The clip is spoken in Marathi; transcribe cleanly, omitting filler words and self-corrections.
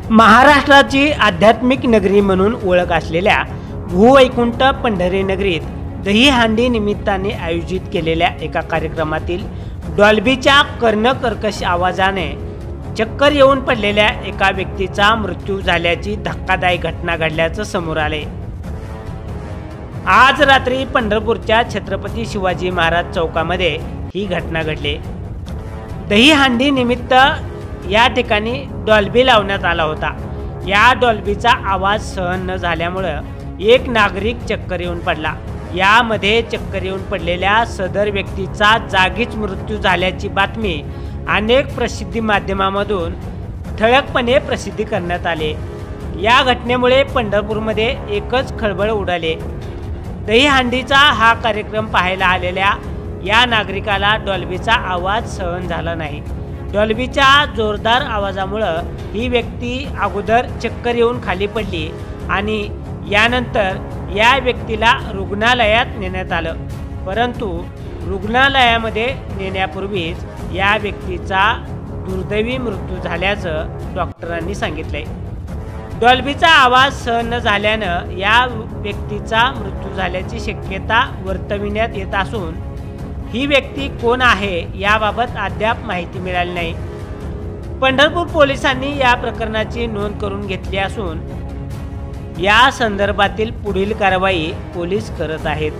महाराष्ट्राची आध्यात्मिक नगरी म्हणून ओळख असलेल्या भूवैकुंठ पंढरी नगरीत दहीहंडी निमित्ताने आयोजित केलेल्या एका कार्यक्रमातील डॉल्बीच्या कर्णकर्कश आवाजाने चक्कर येऊन पडलेल्या एका व्यक्तीचा मृत्यू झाल्याची धक्कादायक घटना घडल्याचं समोर आले। आज रात्री पंढरपूरच्या छत्रपती शिवाजी महाराज चौकामध्ये ही घटना घडली। दहीहंडी निमित्त या ठिकाणी डॉल्बी लावण्यात आला होता। या डॉल्बीचा आवाज सहन न झाल्यामुळे एक नागरिक चक्कर येऊन पडला। यामध्ये चक्कर येऊन पडलेल्या सदर व्यक्तीचा जागीच मृत्यू झाल्याची बातमी अनेक प्रसिद्धी माध्यमांमधून ठळकपणे प्रसिद्ध करण्यात आले। या घटनेमुळे पंढरपूरमध्ये एकच खळबळ उडाली। दहीहंडीचा हा कार्यक्रम पाहायला आलेल्या या नागरिकाला डॉल्बीचा आवाज सहन झाला नाही। डॉल्बीच्या जोरदार आवाजामुळे ही व्यक्ती अगोदर चक्कर येऊन खाली पडली आणि यानंतर या व्यक्तीला रुग्णालयात नेण्यात आलं, परंतु रुग्णालयामध्ये नेण्यापूर्वीच या व्यक्तीचा दुर्दैवी मृत्यू झाल्याचं डॉक्टरांनी सांगितलंय। डॉल्बीचा आवाज सहन न झाल्यानं या व्यक्तीचा मृत्यू झाल्याची शक्यता वर्तविण्यात येत असून ही व्यक्ती कोण आहे याबाबत अद्याप माहिती मिळाली नाही। पंढरपूर पोलिसांनी या प्रकरणाची नोंद करून घेतली असून या संदर्भातील पुढील कारवाई पोलीस करत आहेत।